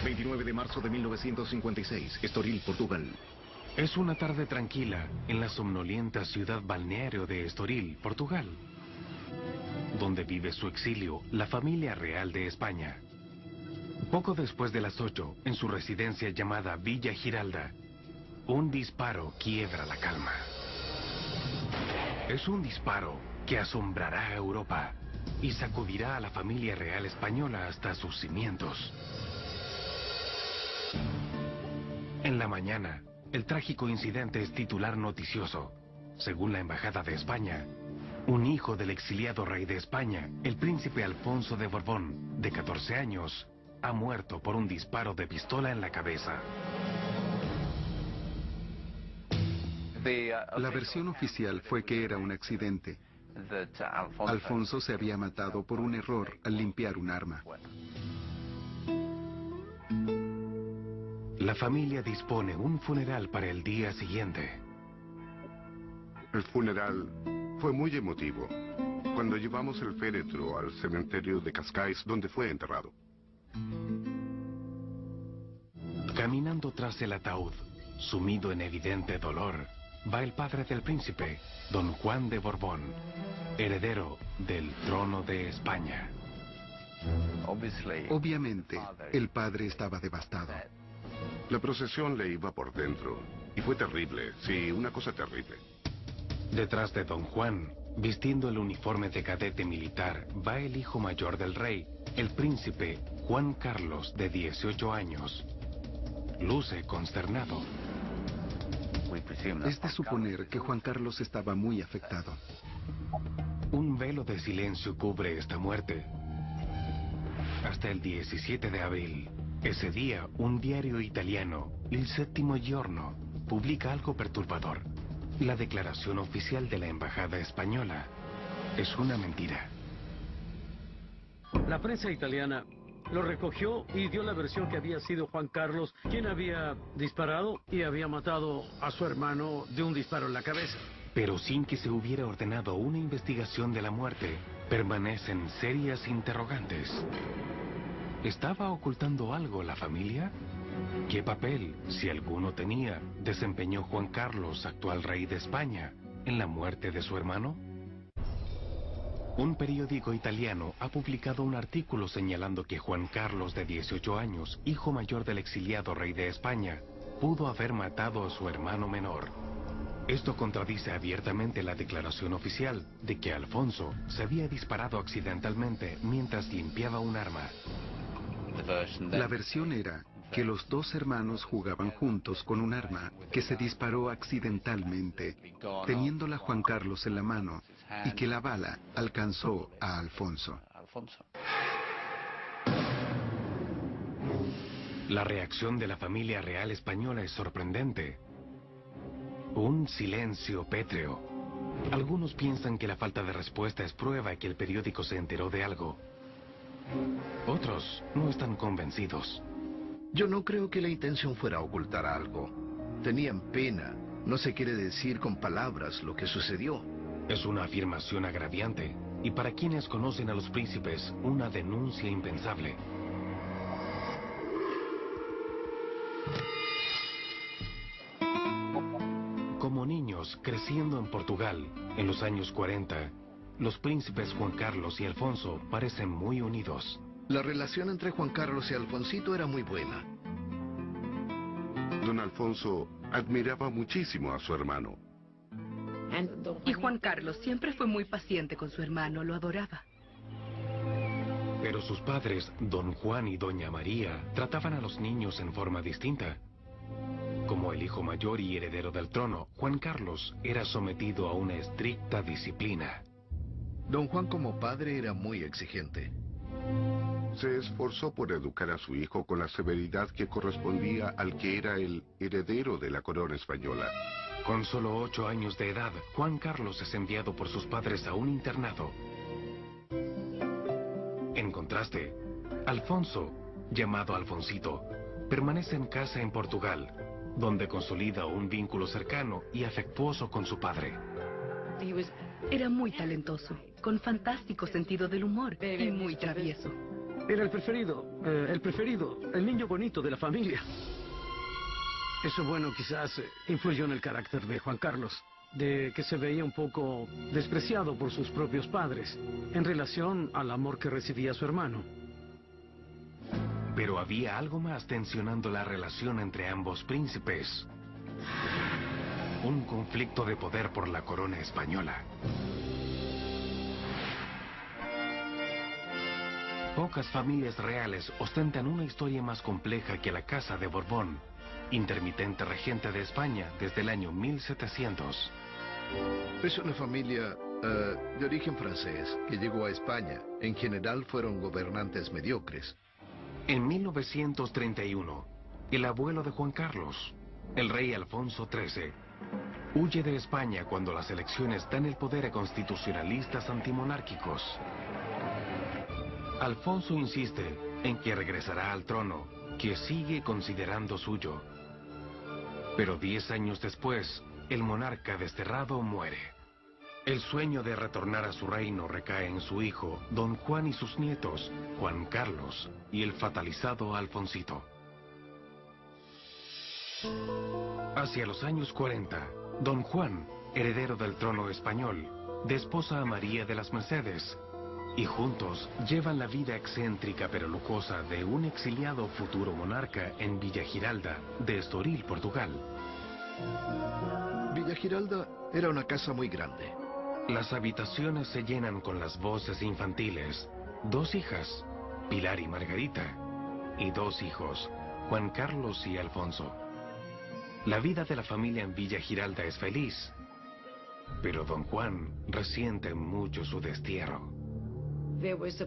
29 de marzo de 1956, Estoril, Portugal. Es una tarde tranquila en la somnolienta ciudad balneario de Estoril, Portugal, donde vive su exilio la familia real de España. Poco después de las 8, en su residencia llamada Villa Giralda, un disparo quiebra la calma. Es un disparo que asombrará a Europa y sacudirá a la familia real española hasta sus cimientos. En la mañana, el trágico incidente es titular noticioso. Según la Embajada de España, un hijo del exiliado rey de España, el príncipe Alfonso de Borbón, de 14 años, ha muerto por un disparo de pistola en la cabeza. La versión oficial fue que era un accidente. Alfonso se había matado por un error al limpiar un arma. La familia dispone un funeral para el día siguiente. El funeral fue muy emotivo. Cuando llevamos el féretro al cementerio de Cascais, donde fue enterrado. Caminando tras el ataúd, sumido en evidente dolor, va el padre del príncipe, don Juan de Borbón, heredero del trono de España. Obviamente, el padre estaba devastado. La procesión le iba por dentro. Y fue terrible, sí, una cosa terrible. Detrás de don Juan, vistiendo el uniforme de cadete militar, va el hijo mayor del rey, el príncipe Juan Carlos, de 18 años. Luce consternado. Es de suponer que Juan Carlos estaba muy afectado. Un velo de silencio cubre esta muerte. Hasta el 17 de abril. Ese día, un diario italiano, Il Settimo Giorno, publica algo perturbador. La declaración oficial de la Embajada Española es una mentira. La prensa italiana lo recogió y dio la versión que había sido Juan Carlos quien había disparado y había matado a su hermano de un disparo en la cabeza. Pero sin que se hubiera ordenado una investigación de la muerte, permanecen serias interrogantes. ¿Estaba ocultando algo la familia? ¿Qué papel, si alguno tenía, desempeñó Juan Carlos, actual rey de España, en la muerte de su hermano? Un periódico italiano ha publicado un artículo señalando que Juan Carlos, de 18 años, hijo mayor del exiliado rey de España, pudo haber matado a su hermano menor. Esto contradice abiertamente la declaración oficial de que Alfonso se había disparado accidentalmente mientras limpiaba un arma. La versión era que los dos hermanos jugaban juntos con un arma que se disparó accidentalmente, teniéndola Juan Carlos en la mano, y que la bala alcanzó a Alfonso. La reacción de la familia real española es sorprendente. Un silencio pétreo. Algunos piensan que la falta de respuesta es prueba de que el periódico se enteró de algo. Otros no están convencidos. Yo no creo que la intención fuera ocultar algo. Tenían pena. No se quiere decir con palabras lo que sucedió. Es una afirmación agraviante, y para quienes conocen a los príncipes, una denuncia impensable. Como niños, creciendo en Portugal, en los años 40, los príncipes Juan Carlos y Alfonso parecen muy unidos. La relación entre Juan Carlos y Alfonsito era muy buena. Don Alfonso admiraba muchísimo a su hermano. Y Juan Carlos siempre fue muy paciente con su hermano, lo adoraba. Pero sus padres, don Juan y doña María, trataban a los niños en forma distinta. Como el hijo mayor y heredero del trono, Juan Carlos era sometido a una estricta disciplina. Don Juan como padre era muy exigente. Se esforzó por educar a su hijo con la severidad que correspondía al que era el heredero de la corona española. Con solo 8 años de edad, Juan Carlos es enviado por sus padres a un internado. En contraste, Alfonso, llamado Alfonsito, permanece en casa en Portugal, donde consolida un vínculo cercano y afectuoso con su padre. Era muy talentoso, con fantástico sentido del humor y muy travieso. Era el preferido, el niño bonito de la familia. Eso, bueno, quizás influyó en el carácter de Juan Carlos, de que se veía un poco despreciado por sus propios padres en relación al amor que recibía su hermano. Pero había algo más tensionando la relación entre ambos príncipes. Un conflicto de poder por la corona española. Pocas familias reales ostentan una historia más compleja que la Casa de Borbón, intermitente regente de España desde el año 1700. Es una familia de origen francés que llegó a España. En general fueron gobernantes mediocres. En 1931, el abuelo de Juan Carlos, el rey Alfonso XIII, huye de España cuando las elecciones dan el poder a constitucionalistas antimonárquicos. Alfonso insiste en que regresará al trono, que sigue considerando suyo. Pero 10 años después, el monarca desterrado muere. El sueño de retornar a su reino recae en su hijo, Don Juan, y sus nietos, Juan Carlos y el fatalizado Alfonsito. Hacia los años 40, Don Juan, heredero del trono español, desposa a María de las Mercedes, y juntos llevan la vida excéntrica pero lujosa de un exiliado futuro monarca en Villa Giralda, de Estoril, Portugal. Villa Giralda era una casa muy grande. Las habitaciones se llenan con las voces infantiles. 2 hijas, Pilar y Margarita, y 2 hijos, Juan Carlos y Alfonso. La vida de la familia en Villa Giralda es feliz, pero Don Juan resiente mucho su destierro.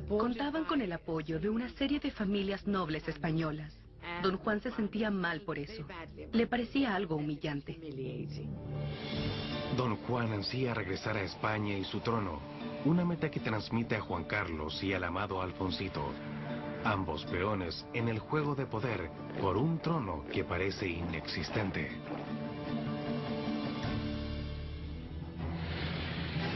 Contaban con el apoyo de una serie de familias nobles españolas. Don Juan se sentía mal por eso. Le parecía algo humillante. Don Juan ansía regresar a España y su trono, una meta que transmite a Juan Carlos y al amado Alfonsito, ambos peones en el juego de poder por un trono que parece inexistente.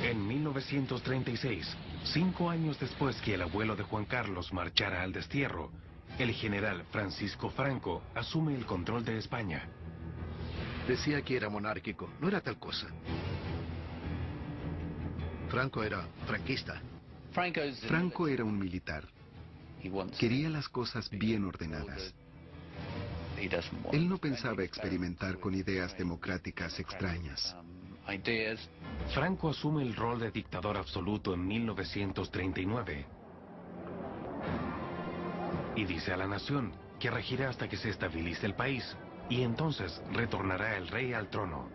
En 1936, 5 años después que el abuelo de Juan Carlos marchara al destierro, el general Francisco Franco asume el control de España. Decía que era monárquico, no era tal cosa. Franco era franquista. Franco era un militar. Quería las cosas bien ordenadas. Él no pensaba experimentar con ideas democráticas extrañas. Franco asume el rol de dictador absoluto en 1939 y dice a la nación que regirá hasta que se estabilice el país y entonces retornará el rey al trono.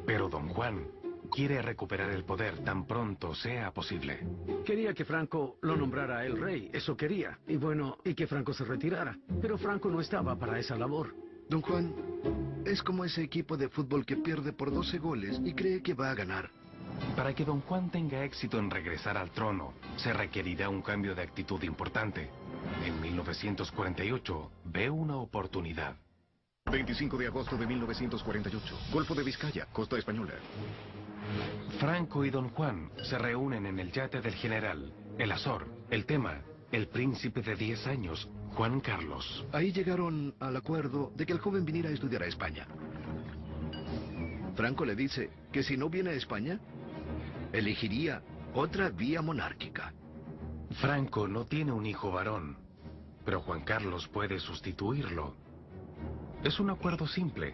Pero Don Juan quiere recuperar el poder tan pronto sea posible. Quería que Franco lo nombrara a él rey, eso quería. Y bueno, y que Franco se retirara. Pero Franco no estaba para esa labor. Don Juan es como ese equipo de fútbol que pierde por 12 goles y cree que va a ganar. Para que Don Juan tenga éxito en regresar al trono, se requerirá un cambio de actitud importante. En 1948, ve una oportunidad. 25 de agosto de 1948, Golfo de Vizcaya, costa española. Franco y Don Juan se reúnen en el yate del general, el Azor. El tema, el príncipe de 10 años, Juan Carlos. Ahí llegaron al acuerdo de que el joven viniera a estudiar a España. Franco le dice que si no viene a España, elegiría otra vía monárquica. Franco no tiene un hijo varón, pero Juan Carlos puede sustituirlo. Es un acuerdo simple.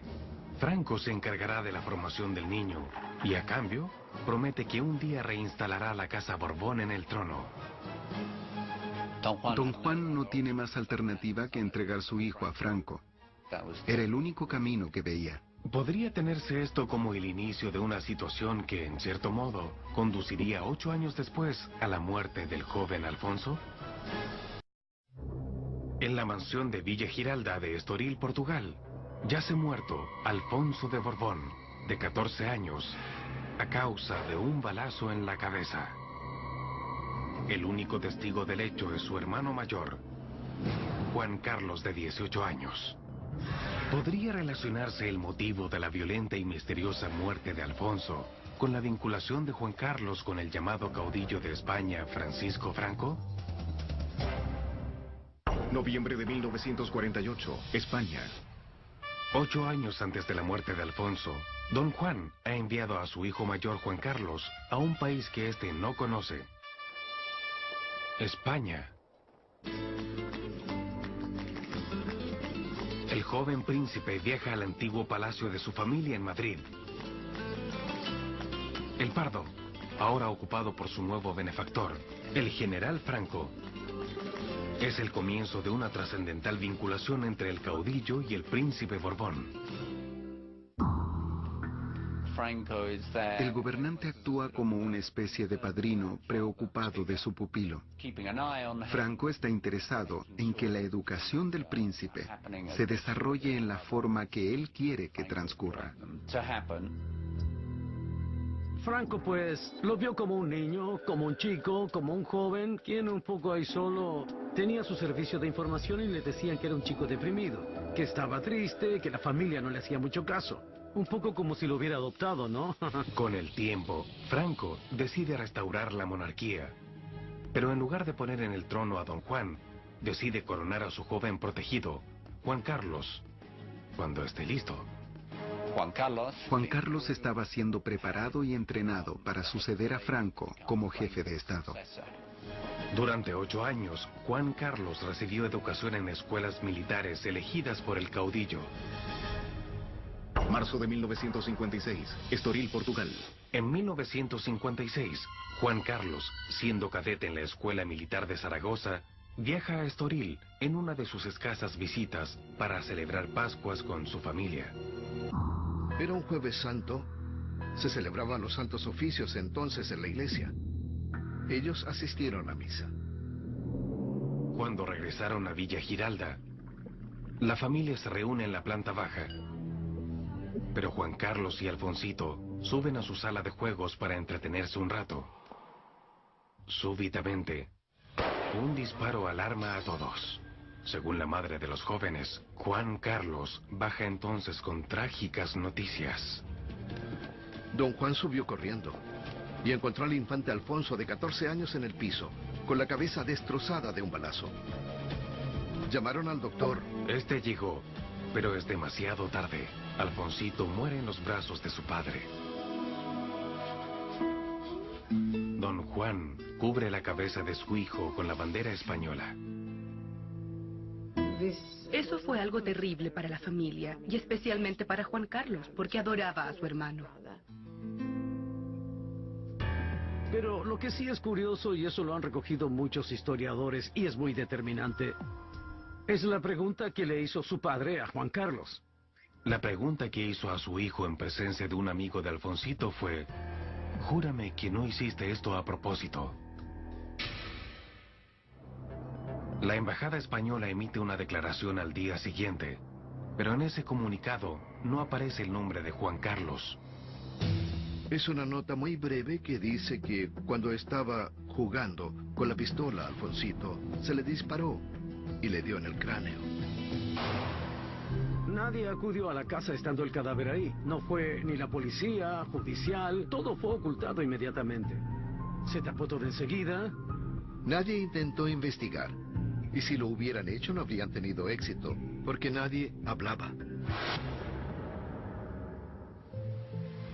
Franco se encargará de la formación del niño y a cambio promete que un día reinstalará la casa Borbón en el trono. Don Juan no tiene más alternativa que entregar su hijo a Franco. Era el único camino que veía. ¿Podría tenerse esto como el inicio de una situación que, en cierto modo, conduciría 8 años después a la muerte del joven Alfonso? En la mansión de Villa Giralda de Estoril, Portugal, yace muerto Alfonso de Borbón, de 14 años, a causa de un balazo en la cabeza. El único testigo del hecho es su hermano mayor, Juan Carlos, de 18 años. ¿Podría relacionarse el motivo de la violenta y misteriosa muerte de Alfonso con la vinculación de Juan Carlos con el llamado caudillo de España, Francisco Franco? Noviembre de 1948, España. 8 años antes de la muerte de Alfonso, Don Juan ha enviado a su hijo mayor Juan Carlos a un país que éste no conoce. España. El joven príncipe viaja al antiguo palacio de su familia en Madrid. El Pardo, ahora ocupado por su nuevo benefactor, el general Franco. Es el comienzo de una trascendental vinculación entre el caudillo y el príncipe Borbón. El gobernante actúa como una especie de padrino preocupado de su pupilo. Franco está interesado en que la educación del príncipe se desarrolle en la forma que él quiere que transcurra. Franco, pues, lo vio como un niño, como un chico, como un joven, quien un poco ahí solo tenía su servicio de información y le decían que era un chico deprimido, que estaba triste, que la familia no le hacía mucho caso. Un poco como si lo hubiera adoptado, ¿no? Con el tiempo, Franco decide restaurar la monarquía. Pero en lugar de poner en el trono a Don Juan, decide coronar a su joven protegido, Juan Carlos, cuando esté listo. Juan Carlos estaba siendo preparado y entrenado para suceder a Franco como jefe de Estado. Durante 8 años, Juan Carlos recibió educación en escuelas militares elegidas por el caudillo. Marzo de 1956, Estoril, Portugal. En 1956, Juan Carlos, siendo cadete en la Escuela Militar de Zaragoza, viaja a Estoril en una de sus escasas visitas para celebrar Pascuas con su familia. Era un Jueves Santo. Se celebraban los santos oficios entonces en la iglesia. Ellos asistieron a misa. Cuando regresaron a Villa Giralda, la familia se reúne en la planta baja. Pero Juan Carlos y Alfonsito suben a su sala de juegos para entretenerse un rato. Súbitamente, un disparo alarma a todos. Según la madre de los jóvenes, Juan Carlos baja entonces con trágicas noticias. Don Juan subió corriendo y encontró al infante Alfonso de 14 años en el piso, con la cabeza destrozada de un balazo. Llamaron al doctor. Este llegó, pero es demasiado tarde. Alfonsito muere en los brazos de su padre. Don Juan cubre la cabeza de su hijo con la bandera española. Eso fue algo terrible para la familia, y especialmente para Juan Carlos, porque adoraba a su hermano. Pero lo que sí es curioso, y eso lo han recogido muchos historiadores, y es muy determinante, es la pregunta que le hizo su padre a Juan Carlos. La pregunta que hizo a su hijo en presencia de un amigo de Alfonsito fue: júrame que no hiciste esto a propósito. La embajada española emite una declaración al día siguiente, pero en ese comunicado no aparece el nombre de Juan Carlos. Es una nota muy breve que dice que cuando estaba jugando con la pistola a Alfonsito, se le disparó y le dio en el cráneo. Nadie acudió a la casa estando el cadáver ahí. No fue ni la policía, judicial, todo fue ocultado inmediatamente. Se tapó todo enseguida. Nadie intentó investigar. Y si lo hubieran hecho no habrían tenido éxito, porque nadie hablaba.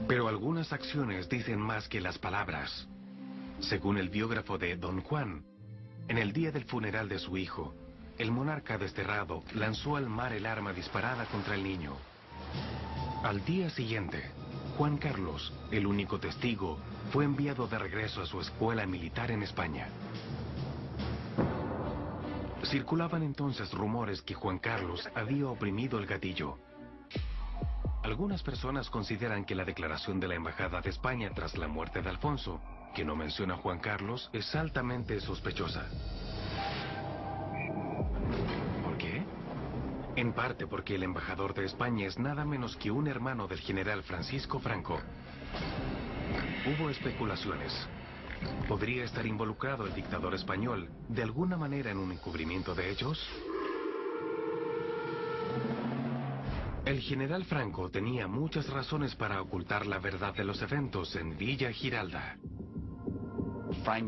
Pero algunas acciones dicen más que las palabras. Según el biógrafo de Don Juan, en el día del funeral de su hijo, el monarca desterrado lanzó al mar el arma disparada contra el niño. Al día siguiente, Juan Carlos, el único testigo, fue enviado de regreso a su escuela militar en España. Circulaban entonces rumores que Juan Carlos había oprimido el gatillo. Algunas personas consideran que la declaración de la Embajada de España tras la muerte de Alfonso, que no menciona a Juan Carlos, es altamente sospechosa. ¿Por qué? En parte porque el embajador de España es nada menos que un hermano del general Francisco Franco. Hubo especulaciones. ¿Podría estar involucrado el dictador español de alguna manera en un encubrimiento de hechos? El general Franco tenía muchas razones para ocultar la verdad de los eventos en Villa Giralda.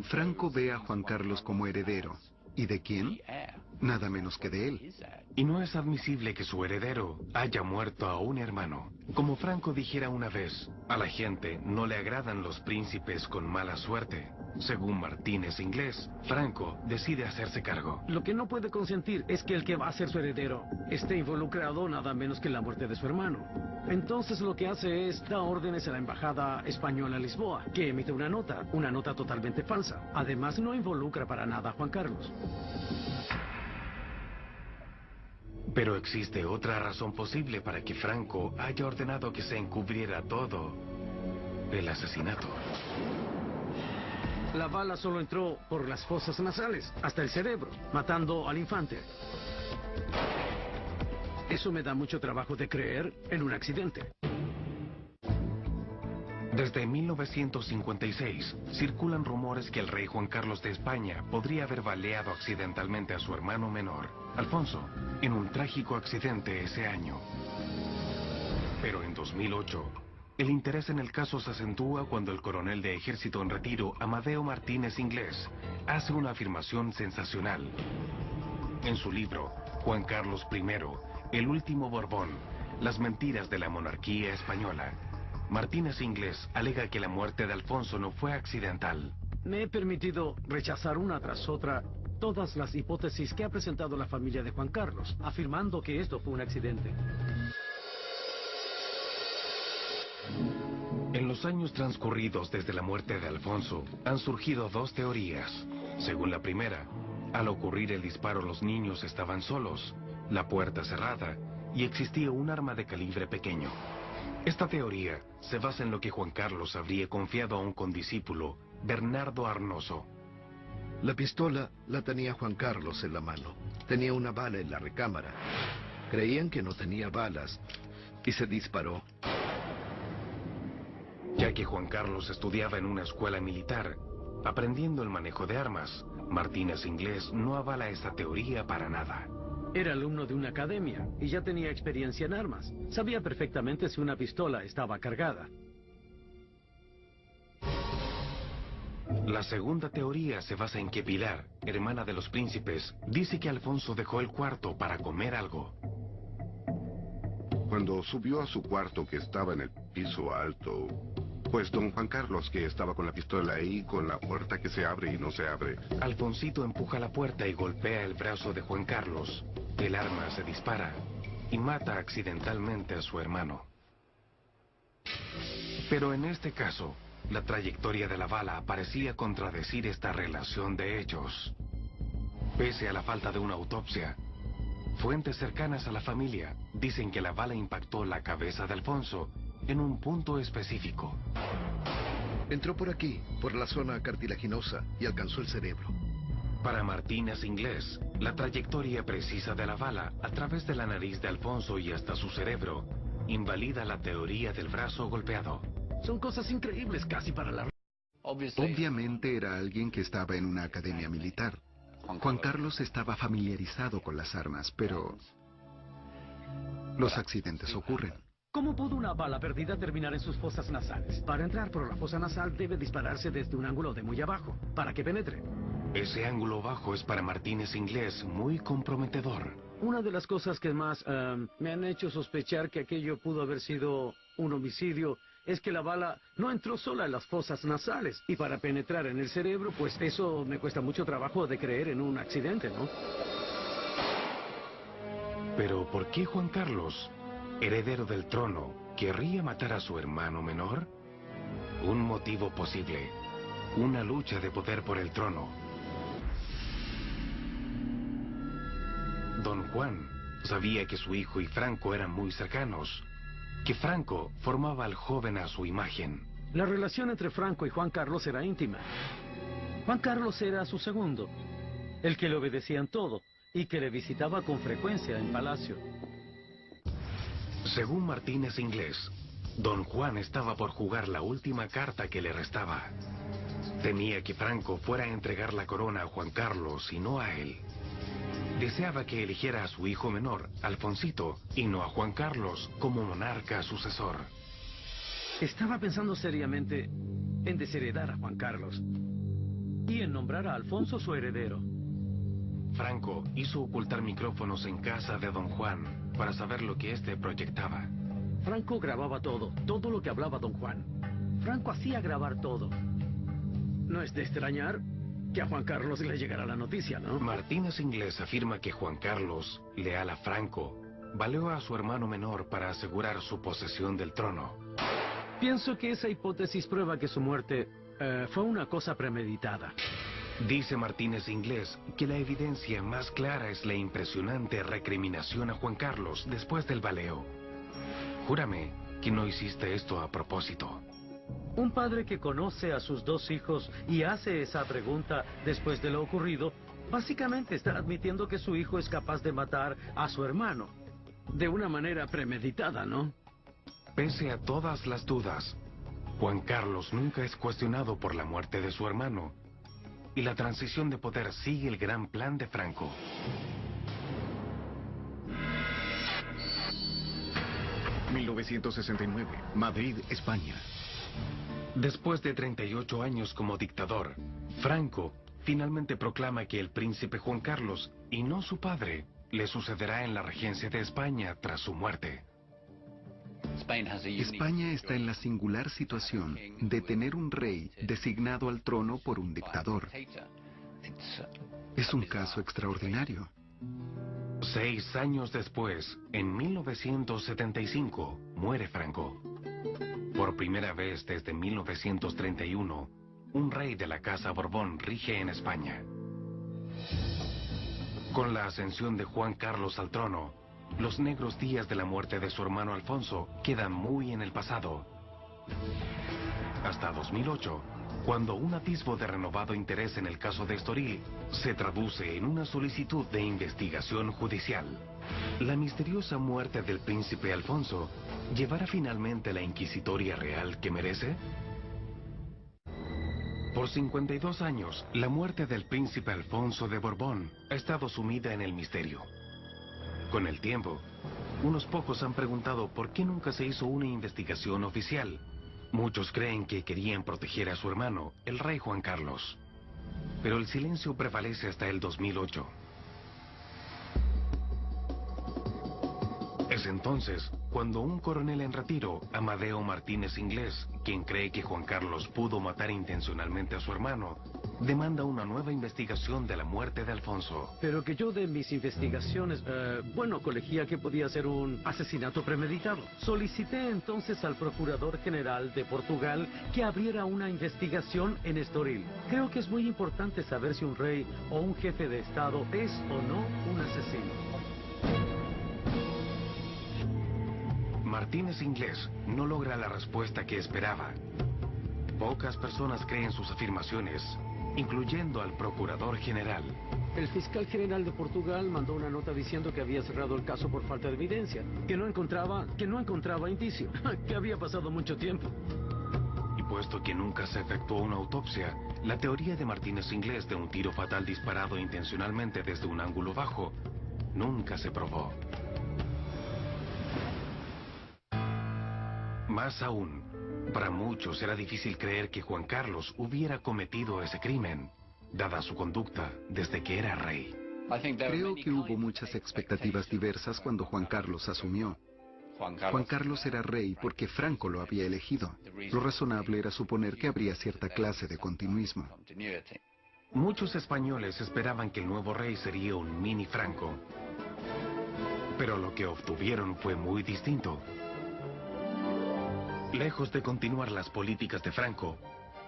Franco ve a Juan Carlos como heredero. ¿Y de quién? nada menos que de él. Y no es admisible que su heredero haya muerto a un hermano. Como Franco dijera una vez, a la gente no le agradan los príncipes con mala suerte. Según Martínez Inglés, Franco decide hacerse cargo. Lo que no puede consentir es que el que va a ser su heredero esté involucrado nada menos que en la muerte de su hermano. Entonces lo que hace es da órdenes a la embajada española en Lisboa, que emite una nota totalmente falsa. Además no involucra para nada a Juan Carlos. Pero existe otra razón posible para que Franco haya ordenado que se encubriera todo el asesinato. La bala solo entró por las fosas nasales, hasta el cerebro, matando al infante. Eso me da mucho trabajo de creer en un accidente. Desde 1956, circulan rumores que el rey Juan Carlos de España podría haber baleado accidentalmente a su hermano menor, Alfonso, en un trágico accidente ese año. Pero en 2008, el interés en el caso se acentúa cuando el coronel de ejército en retiro, Amadeo Martínez Inglés, hace una afirmación sensacional. En su libro, Juan Carlos I, el último Borbón, las mentiras de la monarquía española, Martínez Inglés alega que la muerte de Alfonso no fue accidental. Me he permitido rechazar una tras otra todas las hipótesis que ha presentado la familia de Juan Carlos, afirmando que esto fue un accidente. En los años transcurridos desde la muerte de Alfonso, han surgido dos teorías. Según la primera, al ocurrir el disparo los niños estaban solos, la puerta cerrada y existía un arma de calibre pequeño. Esta teoría se basa en lo que Juan Carlos habría confiado a un condiscípulo, Bernardo Arnoso. La pistola la tenía Juan Carlos en la mano. Tenía una bala en la recámara. Creían que no tenía balas y se disparó. Ya que Juan Carlos estudiaba en una escuela militar, aprendiendo el manejo de armas, Martínez Inglés no avala esta teoría para nada. Era alumno de una academia y ya tenía experiencia en armas. Sabía perfectamente si una pistola estaba cargada. La segunda teoría se basa en que Pilar, hermana de los príncipes, dice que Alfonso dejó el cuarto para comer algo. Cuando subió a su cuarto, que estaba en el piso alto, pues don Juan Carlos, que estaba con la pistola ahí, con la puerta que se abre y no se abre. Alfonsito empuja la puerta y golpea el brazo de Juan Carlos. El arma se dispara y mata accidentalmente a su hermano. Pero en este caso, la trayectoria de la bala parecía contradecir esta relación de hechos. Pese a la falta de una autopsia, fuentes cercanas a la familia dicen que la bala impactó la cabeza de Alfonso en un punto específico. Entró por aquí, por la zona cartilaginosa, y alcanzó el cerebro. Para Martínez Inglés, la trayectoria precisa de la bala a través de la nariz de Alfonso y hasta su cerebro invalida la teoría del brazo golpeado. Son cosas increíbles casi para la... Obviamente era alguien que estaba en una academia militar. Juan Carlos estaba familiarizado con las armas, pero los accidentes ocurren. ¿Cómo pudo una bala perdida terminar en sus fosas nasales? Para entrar por la fosa nasal debe dispararse desde un ángulo de muy abajo, para que penetre. Ese ángulo bajo es para Martínez Inglés muy comprometedor. Una de las cosas que más me han hecho sospechar que aquello pudo haber sido un homicidio es que la bala no entró sola en las fosas nasales. Y para penetrar en el cerebro, pues eso me cuesta mucho trabajo de creer en un accidente, ¿no? Pero ¿por qué Juan Carlos, heredero del trono, querría matar a su hermano menor? Un motivo posible. Una lucha de poder por el trono. Don Juan sabía que su hijo y Franco eran muy cercanos, que Franco formaba al joven a su imagen. La relación entre Franco y Juan Carlos era íntima. Juan Carlos era su segundo, el que le obedecía en todo y que le visitaba con frecuencia en palacio. Según Martínez Inglés, Don Juan estaba por jugar la última carta que le restaba. Temía que Franco fuera a entregar la corona a Juan Carlos y no a él. Deseaba que eligiera a su hijo menor, Alfonsito, y no a Juan Carlos como monarca sucesor. Estaba pensando seriamente en desheredar a Juan Carlos y en nombrar a Alfonso su heredero. Franco hizo ocultar micrófonos en casa de don Juan para saber lo que éste proyectaba. Franco grababa todo lo que hablaba don Juan. Franco hacía grabar todo. No es de extrañar que a Juan Carlos le llegara la noticia, ¿no? Martínez Inglés afirma que Juan Carlos, leal a Franco, valió a su hermano menor para asegurar su posesión del trono. Pienso que esa hipótesis prueba que su muerte fue una cosa premeditada. Dice Martínez Inglés que la evidencia más clara es la impresionante recriminación a Juan Carlos después del baleo. Júrame que no hiciste esto a propósito. Un padre que conoce a sus dos hijos y hace esa pregunta después de lo ocurrido, básicamente está admitiendo que su hijo es capaz de matar a su hermano. De una manera premeditada, ¿no? Pese a todas las dudas, Juan Carlos nunca es cuestionado por la muerte de su hermano. Y la transición de poder sigue el gran plan de Franco. ...1969, Madrid, España. Después de 38 años como dictador, Franco finalmente proclama que el príncipe Juan Carlos, y no su padre, le sucederá en la regencia de España tras su muerte. España está en la singular situación de tener un rey designado al trono por un dictador. Es un caso extraordinario. 6 años después, en 1975, muere Franco. Por primera vez desde 1931, un rey de la Casa Borbón rige en España. Con la ascensión de Juan Carlos al trono, los negros días de la muerte de su hermano Alfonso quedan muy en el pasado. Hasta 2008, cuando un atisbo de renovado interés en el caso de Estoril se traduce en una solicitud de investigación judicial. La misteriosa muerte del príncipe Alfonso ¿llevará finalmente la inquisitoria real que merece? Por 52 años, la muerte del príncipe Alfonso de Borbón ha estado sumida en el misterio. Con el tiempo, unos pocos han preguntado por qué nunca se hizo una investigación oficial. Muchos creen que querían proteger a su hermano, el rey Juan Carlos. Pero el silencio prevalece hasta el 2008. Es entonces cuando un coronel en retiro, Amadeo Martínez Inglés, quien cree que Juan Carlos pudo matar intencionalmente a su hermano, demanda una nueva investigación de la muerte de Alfonso. Pero que yo de mis investigaciones, colegía que podía ser un asesinato premeditado. Solicité entonces al Procurador General de Portugal que abriera una investigación en Estoril. Creo que es muy importante saber si un rey o un jefe de Estado es o no un asesino. Martínez Inglés no logra la respuesta que esperaba. Pocas personas creen sus afirmaciones, incluyendo al Procurador General. El fiscal general de Portugal mandó una nota diciendo que había cerrado el caso por falta de evidencia, que no encontraba indicio, que había pasado mucho tiempo. Y puesto que nunca se efectuó una autopsia, la teoría de Martínez Inglés de un tiro fatal disparado intencionalmente desde un ángulo bajo nunca se probó. Más aún, para muchos era difícil creer que Juan Carlos hubiera cometido ese crimen, dada su conducta desde que era rey. Creo que hubo muchas expectativas diversas cuando Juan Carlos asumió. Juan Carlos era rey porque Franco lo había elegido. Lo razonable era suponer que habría cierta clase de continuismo. Muchos españoles esperaban que el nuevo rey sería un mini Franco. Pero lo que obtuvieron fue muy distinto. Lejos de continuar las políticas de Franco,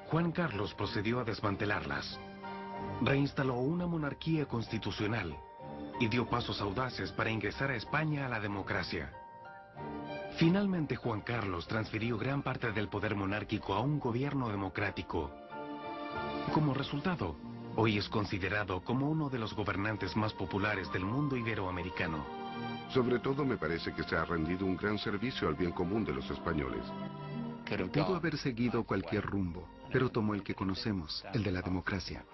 Juan Carlos procedió a desmantelarlas. Reinstaló una monarquía constitucional y dio pasos audaces para ingresar a España a la democracia. Finalmente, Juan Carlos transfirió gran parte del poder monárquico a un gobierno democrático. Como resultado, hoy es considerado como uno de los gobernantes más populares del mundo iberoamericano. Sobre todo me parece que se ha rendido un gran servicio al bien común de los españoles. Pudo haber seguido cualquier rumbo, pero tomó el que conocemos, el de la democracia.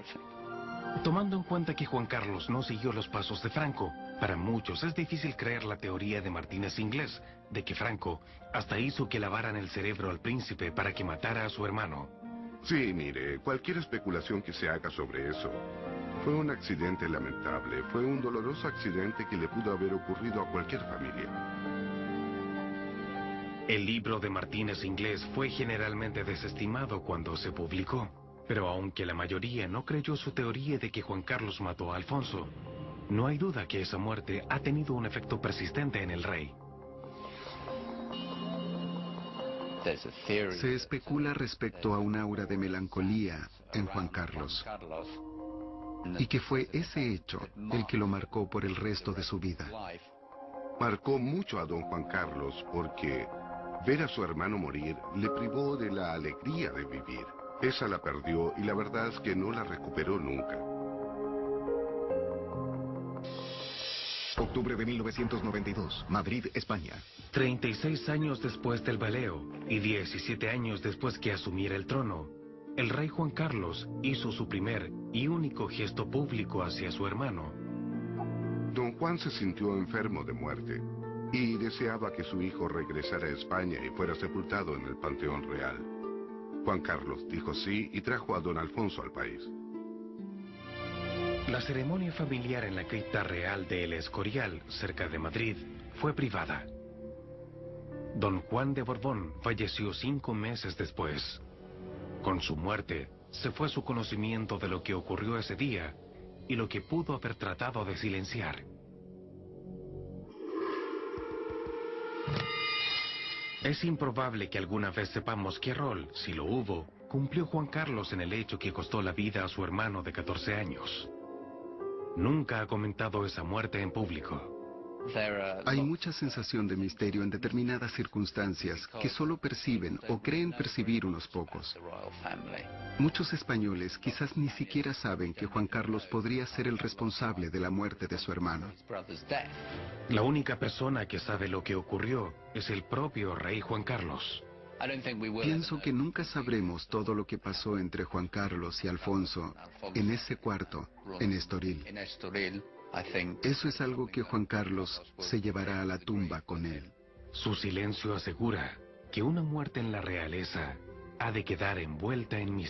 Tomando en cuenta que Juan Carlos no siguió los pasos de Franco, para muchos es difícil creer la teoría de Martínez Inglés, de que Franco hasta hizo que lavaran el cerebro al príncipe para que matara a su hermano. Sí, mire, cualquier especulación que se haga sobre eso Fue un accidente lamentable, fue un doloroso accidente que le pudo haber ocurrido a cualquier familia. El libro de Martínez Inglés fue generalmente desestimado cuando se publicó, pero aunque la mayoría no creyó su teoría de que Juan Carlos mató a Alfonso, no hay duda que esa muerte ha tenido un efecto persistente en el rey. Se especula respecto a un aura de melancolía en Juan Carlos, y que fue ese hecho el que lo marcó por el resto de su vida. Marcó mucho a don Juan Carlos porque ver a su hermano morir le privó de la alegría de vivir. Esa la perdió y la verdad es que no la recuperó nunca. Octubre de 1992, Madrid, España. 36 años después del veleo y 17 años después que asumiera el trono, el rey Juan Carlos hizo su primer y único gesto público hacia su hermano. Don Juan se sintió enfermo de muerte y deseaba que su hijo regresara a España y fuera sepultado en el Panteón Real. Juan Carlos dijo sí y trajo a don Alfonso al país. La ceremonia familiar en la cripta real de El Escorial, cerca de Madrid, fue privada. Don Juan de Borbón falleció 5 meses después. Con su muerte, se fue su conocimiento de lo que ocurrió ese día y lo que pudo haber tratado de silenciar. Es improbable que alguna vez sepamos qué rol, si lo hubo, cumplió Juan Carlos en el hecho que costó la vida a su hermano de 14 años. Nunca ha comentado esa muerte en público. Hay mucha sensación de misterio en determinadas circunstancias que solo perciben o creen percibir unos pocos. Muchos españoles quizás ni siquiera saben que Juan Carlos podría ser el responsable de la muerte de su hermano. La única persona que sabe lo que ocurrió es el propio rey Juan Carlos. Pienso que nunca sabremos todo lo que pasó entre Juan Carlos y Alfonso en ese cuarto, en Estoril. Eso es algo que Juan Carlos se llevará a la tumba con él. Su silencio asegura que una muerte en la realeza ha de quedar envuelta en misterio.